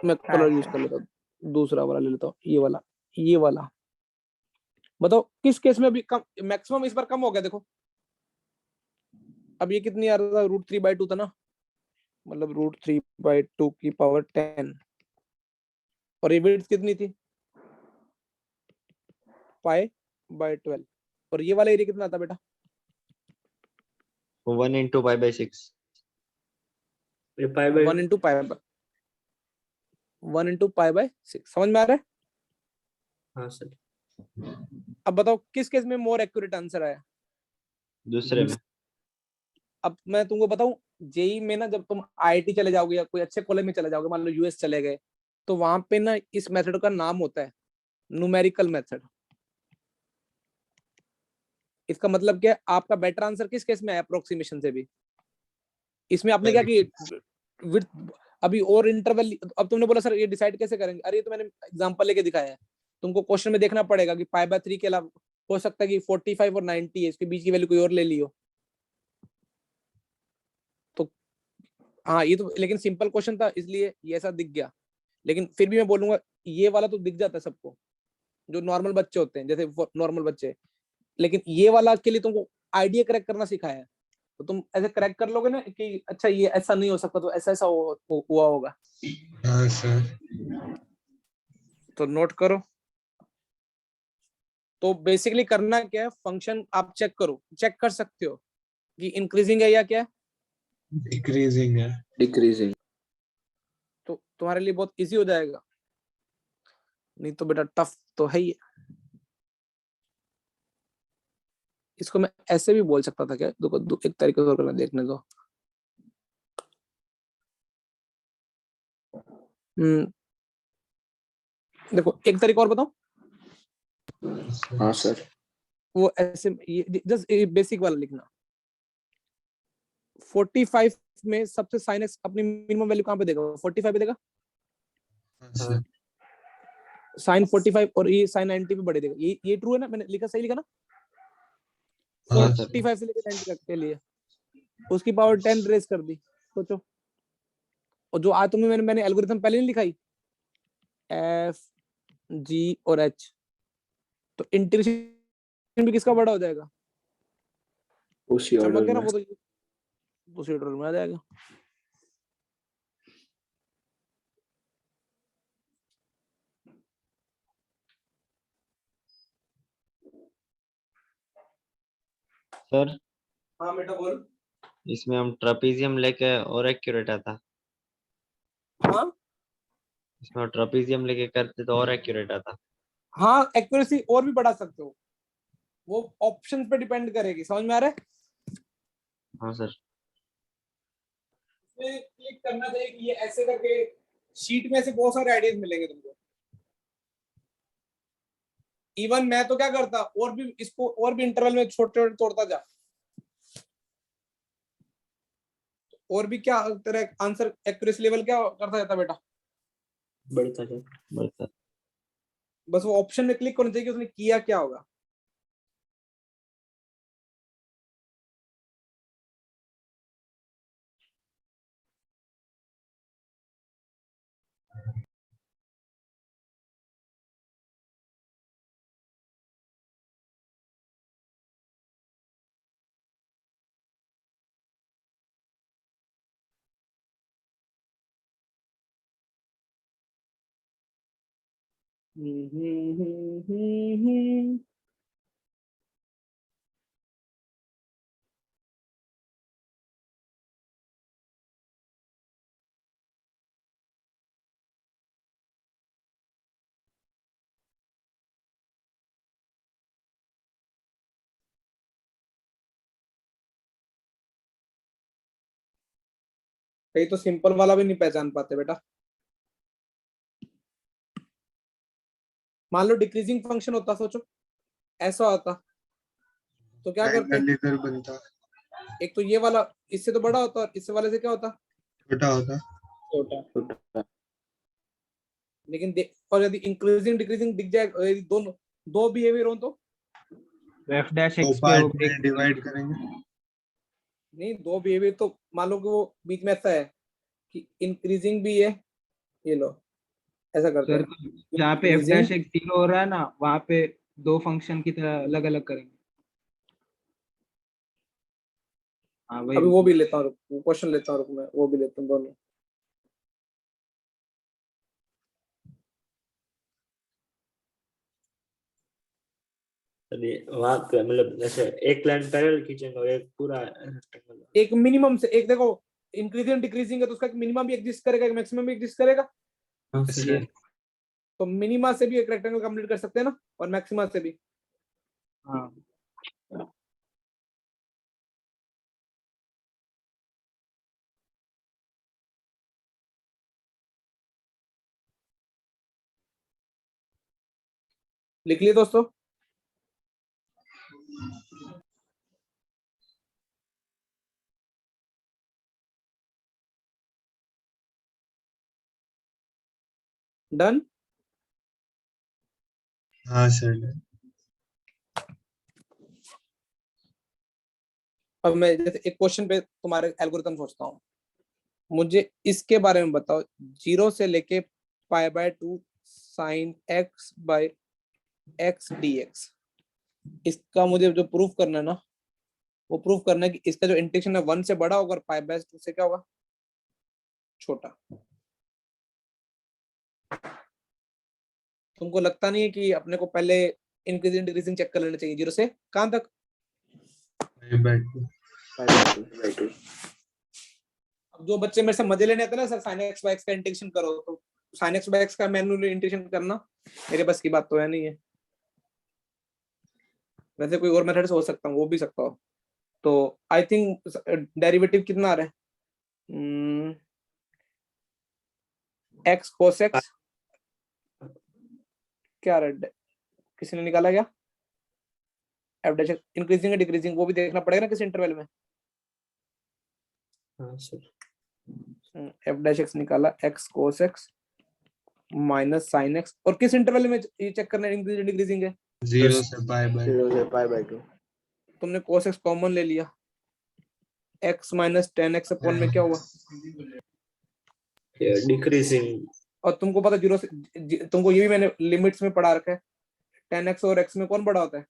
मैं कलर यूज कर लेता हूँ, दूसरा वाला ले लेता हूँ, ये वाला बताओ किस केस में भी कम, मैक्सिमम इस बार कम हो गया देखो। अब ये कितनी आ रहा था, √3/2 था ना, मतलब √3/2 की पावर 10 और ये विड्थ कितनी थी, पाई बाय 12 और ये वाला एरिया कितना था बेटा, 1 इंटू पाई/6 ये pi by 1 into pi by 6। समझ में आ रहा है। हाँ सर। अब बताओ किस केस में मोर एक्यूरेट आंसर आया, दूसरे में। अब मैं तुमको बताऊं, जेई में ना जब तुम आईआईटी चले जाओगे या कोई अच्छे कॉलेज में चले जाओगे, मान लो यूएस चले गए, तो वहां पे ना इस मेथड का नाम होता है न्यूमेरिकल मेथड। इसका मतलब क्या है, आपका बेटर आंसर किस केस में है अप्रोक्सीमेशन से भी। इसमें आपने क्या कि विड्थ अभी और इंटरवल, अब तुमने बोला सर ये डिसाइड कैसे करेंगे, अरे ये तो मैंने एग्जांपल लेके दिखाया है, तुमको क्वेश्चन में देखना पड़ेगा कि पाई बाय 3 के अलावा हो सकता है कि 45 और 90 है, इसके बीच की वैल्यू कोई और ले लियो। तो हाँ ये तो लेकिन सिंपल क्वेश्चन था इसलिए ये ऐसा दिख गया, लेकिन फिर भी मैं बोलूंगा ये वाला तो दिख जाता है सबको, जो नॉर्मल बच्चे होते हैं जैसे नॉर्मल बच्चे, लेकिन ये वाला के लिए तुमको आइडिया करेक्ट करना सिखाया है, तो तुम ऐसे करेक्ट कर लोगे ना कि अच्छा ये ऐसा नहीं हो सकता, तो ऐसा ऐसा हुआ होगा। हाँ सर। तो नोट करो। तो बेसिकली करना क्या है, फंक्शन आप चेक करो, चेक कर सकते हो कि इंक्रीजिंग है या क्या है, डिक्रीजिंग है। डिक्रीजिंग। तो तुम्हारे लिए बहुत इजी हो जाएगा, नहीं तो बेटा टफ तो है ही। इसको मैं ऐसे भी बोल सकता था क्या, देखो एक तरीके से और करना, देखने दो। देखो एक तरीका और बताओ, हाँ सर। वो ऐसे ये जस्ट बेसिक वाला लिखना। 45 में सबसे sin x अपनी मिनिमम वैल्यू कहां पे देगा, 45 पे देगा, हाँ सर। sin 45 और ये sin 90 पे बढ़े देगा, ये ट्रू है ना, मैंने लिखा सही लिखा ना। हाँ सर। 45 से लेकर 90 तक के लिए उसकी पावर 10 रेज कर दी, सोचो। और जो आज तुमने मैंने एल्गोरिथम पहले नहीं लिखाई, एफ जी और एच, तो इंटीग्रेशन भी किसका बड़ा हो जाएगा, उसी चमक ऑर्डर गया ना में। वो, तो दूसरे ऑर्डर में आ जाएगा। सर हाँ बेटा बोल। इसमें हम ट्रापीजियम लेके और एक्यूरेट आता, हाँ इसमें ट्रापीजियम लेके करते तो और एक्यूरेट आता। हाँ एक्यूरेसी और भी बढ़ा सकते हो, वो ऑप्शन पे डिपेंड करेगी, समझ में आ रहा है। हाँ सर। क्लिक करना चाहिए कि ये ऐसे करके, शीट में से बहुत सारे आइडियाज मिलेंगे तुमको। इवन मैं तो क्या करता, और भी इसको और भी इंटरवल में छोटे छोटे तोड़ता जा, और भी क्या तेरा आंसर एक्यूरेसी लेवल क्या करता जाता बेटा? बढ़ता जाए। बस वो ऑप्शन में क्लिक करना चाहिए कि उसने किया क्या होगा। कहीं तो सिंपल वाला भी नहीं पहचान पाते बेटा। मान लो डिक्रीजिंग फंक्शन होता, सोचो ऐसा होता तो क्या करते? इधर बनता, एक तो ये वाला इससे तो बड़ा होता और इससे वाले से क्या होता? छोटा होता। छोटा। लेकिन और यदि इंक्रीजिंग डिक्रीजिंग दिख जाए, यदि दोनों दो बिहेवियर हो तो एफ डैश दो एक्स पे पार्ट हो में डिवाइड करेंगे। नहीं, दो बिहेवियर तो मान लो कि वो बीच में ऐसा है कि इंक्रीजिंग भी है, ये लो ऐसा करते सर, हैं जहाँ पे एफ इंक्रीजिंग। डैश एक्स 0 हो रहा है ना, वहाँ पे दो फंक्शन की तरह अलग अलग करेंगे। हाँ वही। अभी वो भी लेता हूँ, क्वेश्चन लेता हूँ, रुक मैं वो भी लेता हूँ दोनों। वहां पे मतलब जैसे एक लाइन पैरेलल खींचेंगे और एक पूरा रेक्टेंगल। एक मिनिमम से एक देखो, इंक्रीजिंग डिक्रीजिंग है तो उसका मिनिमम भी एग्जिस्ट करेगा, एक मैक्सिमम भी एग्जिस्ट करेगा। हाँ सही है। तो मिनिमा से भी एक रेक्टेंगल कंप्लीट कर सकते हैं ना, और मैक्सिमा से भी। हाँ लिख लिए दोस्तों? डन। हाँ सर। अब मैं जैसे एक क्वेश्चन पे तुम्हारे एल्गोरिथम सोचता हूँ, मुझे इसके बारे में बताओ, 0 से लेके π/2 sin x by x dx। इसका मुझे जो प्रूफ करना है ना, वो प्रूफ करना है कि इसका जो इंटीग्रेशन है 1 से बड़ा होगा और π/2 से क्या होगा? छोटा। तुमको लगता नहीं है कि अपने को पहले इंक्रीजिंग डिक्रीजिंग चेक कर लेना चाहिए 0 से कहां तक? अब जो बच्चे मेरे से मजे लेने आते हैं ना, sir sin x by x का इंटीग्रेशन करो, तो sin x by x का मैन्युअली इंटीग्रेशन करना मेरे बस की बात तो है नहीं है। वैसे कोई और मेथड से हो सकता हूँ, वो भी सकता हो। तो आई थिंक डेरिवेटिव कितना आ रहा है? x cos x क्या आ रहा है? किसी ने निकाला क्या? f डैश इंक्रीजिंग है डिक्रीजिंग, वो भी देखना पड़ेगा ना किस इंटरवल में। हाँ सर। f डैश x निकाला, x cos x minus sin x, और किस इंटरवल में ये चेक करना है इंक्रीजिंग डिक्रीजिंग है? 0 से π/2। 0 से π/2। तुमने cos x कॉमन ले लिया, x माइनस 10x अपॉन में क्या हुआ? डिक्रीजिंग। और तुमको पता 0 से, तुमको ये भी मैंने लिमिट्स में पढ़ा रखा है, 10x और x में कौन बड़ा होता है?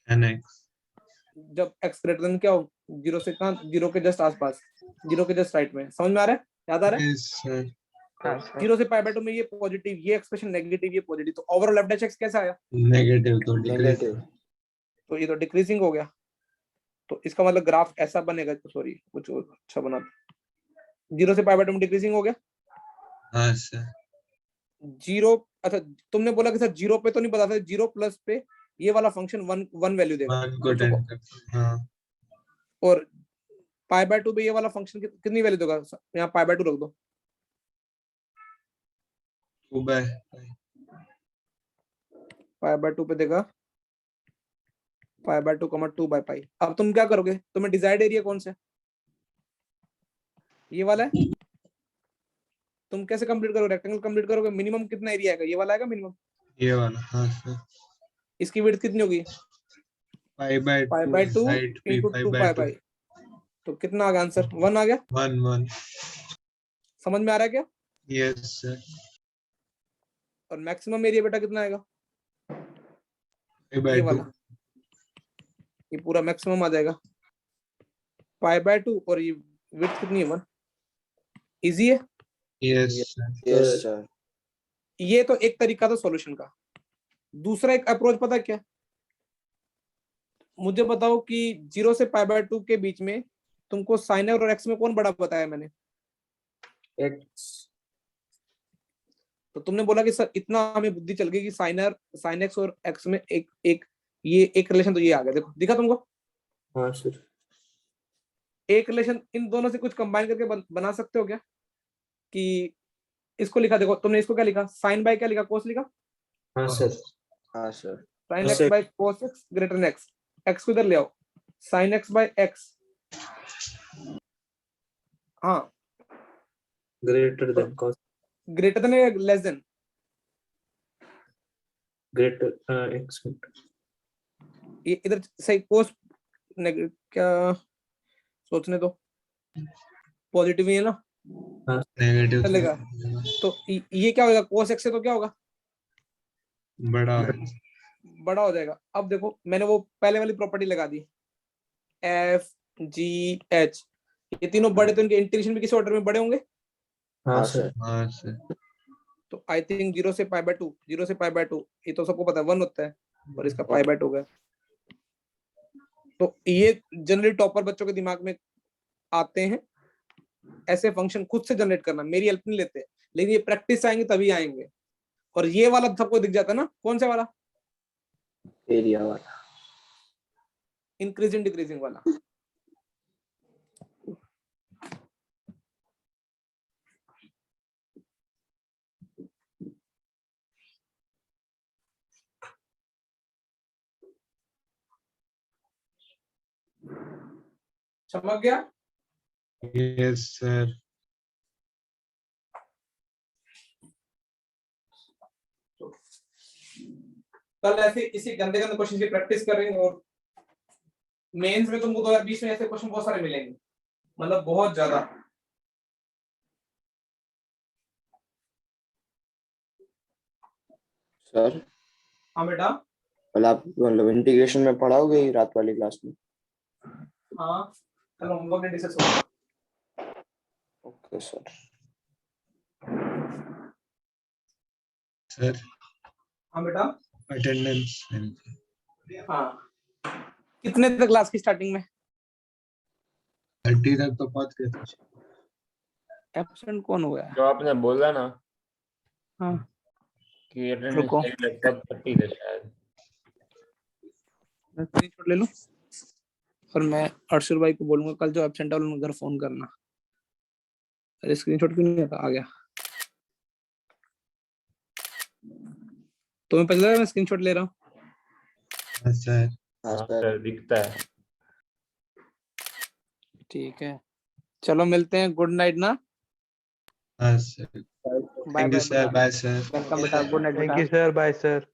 10x। जब x ग्रेटर देन क्या हो, 0 से कहाँ, 0 के जस्ट आसपास, 0 के जस्ट राइट में। समझ में आ रहा है? याद आ रहा है? Yes, sir. हाँ सर। 0 से π/2 में ये पॉजिटिव, ये एक्सप्रेशन नेगेटिव, ये पॉजिटिव, तो ओवरऑल f डैश x कैसा आया? नेगेटिव तो डिक्रीज। नेगेटिव। तो ये तो डिक्रीजिंग हो गया। तो इसका मतलब ग्राफ ऐसा बनेगा, सॉरी कुछ और अच्छा बना, 0 से π/2 में डिक्रीजिंग हो गया। हाँ सर। 0, अच्छा तुमने बोला कि सर 0 पे तो नहीं बता सकते, 0 प्लस पे ये वाला फंक्शन 1 वैल्यू देगा 1 को 10 तक। हाँ और π/2 पे ये वाला फंक्शन कितनी वैल्यू देगा? यहाँ π/2 रख दो, 2/π। π/2 पे देगा π/2, 2/π। अब तुम क्या करोगे? तुम्हें डिजायर्ड एरिया कौन सा है? ये वाला है, तुम कैसे कंप्लीट करोगे? रेक्टेंगल कंप्लीट करोगे, मिनिमम कितना एरिया आएगा? ये वाला आएगा मिनिमम। ये वाला, हाँ सर। इसकी विड्थ कितनी होगी? Pi by pi by 2 height भी into pi 2 by pi 2 by. तो कितना आ गया आंसर? 1 आ गया। 1 1। समझ में आ रहा है क्या? Yes sir. और मैक्सिमम एरिया बेटा कितना आएगा? पाई बाय ये 2। वाला, ये पूरा मैक्सिमम आ जाएगा पाई बाय 2। और ये विड्थ कितनी है? 1। इजी है। Yes sir. Yes sir. ये तो एक तरीका था सॉल्यूशन का। दूसरा एक अप्रोच पता क्या? मुझे बताओ कि 0 से पाई बाय 2 के बीच में तुमको साइन और एक्स में कौन बड़ा बताया मैंने? X तो तुमने बोला कि सर इतना हमें बुद्धि चल गई कि साइन एक्स और एक्स में एक ये एक रिलेशन, तो ये आ गया। देखो दिखा तुमको? हाँ सर। एक रिलेशन इन दोनों से कुछ कंबाइन करके बना सकते हो क्या? कि इसको लिखा, देखो तुमने इसको क्या लिखा? साइन बाय क्या लिखा? कोस लिखा। हाँ सर। हाँ sir. Sine x by cos x greater than x. X को इधर ले आओ, साइन एक्स बाय एक्स। हाँ, Greater than cos greater than या लेस देन? greater x. ये इधर सही कोस क्या सोचने दो, पॉजिटिव ही है ना, नेगेटिव चलेगा। तो ये क्या होगा? कोस एक्स से तो क्या होगा? बड़ा बड़ा हो जाएगा। अब देखो मैंने वो पहले वाली प्रॉपर्टी लगा दी, एफ जी एच, ये तीनों बड़े, तो इनके इंटीग्रेशन भी किसी ऑर्डर में बड़े होंगे। हाँ सर। हाँ सर। तो आई थिंक 0 से पाई बाय 2, 0 से पाई बाय 2 ये तो सबको पता है 1 होता है, और इसका पाई बाय 2 है। तो ये जनरली टॉपर बच्चों के दिमाग में आते हैं ऐसे फंक्शन खुद से जनरेट करना, मेरी हेल्प नहीं लेते, लेकिन ये प्रैक्टिस आएंगे तभी आएंगे। और ये वाला सबको दिख जाता है ना, कौन सा वाला? एरिया वाला। इंक्रीजिंग डिक्रीजिंग वाला। चमक गया? Yes sir. कल ऐसे इसी गंदे गंदे क्वेश्चन की प्रैक्टिस करेंगे, और मेंस में तुमको 2020 में ऐसे क्वेश्चन बहुत सारे मिलेंगे, मतलब बहुत ज्यादा। सर हाँ बेटा। कल आप मतलब इंटीग्रेशन में पढ़ाओगे ही रात वाली क्लास में? हाँ चलो होमवर्क में डिस्कस होगा। Okay sir. सर हाँ बेटा। अटेंडेंस। हाँ कितने तक क्लास की स्टार्टिंग में? 30 तक तो पहुंच गए थे। एब्सेंट कौन हुआ है? जो आपने बोला ना हाँ कि अटेंडेंस रुको, लगभग 30 है शायद। मैं स्क्रीनशॉट ले लूं, और मैं अर्शुल भाई को बोलूंगा कल जो एब्सेंट है उन्हें घर फोन करना। अरे स्क्रीनशॉट क्यों नहीं आता? आ गया। तुम्हें पता है मैं स्क्रीनशॉट ले रहा हूँ? हाँ सर। हाँ हाँ सर। सर दिखता है। ठीक है, चलो मिलते हैं। गुड नाइट ना। हाँ sir. Bye thank you bye sir. Bye sir. Welcome बेटा। गुड नाइट बेटा। Thank you sir, bye sir.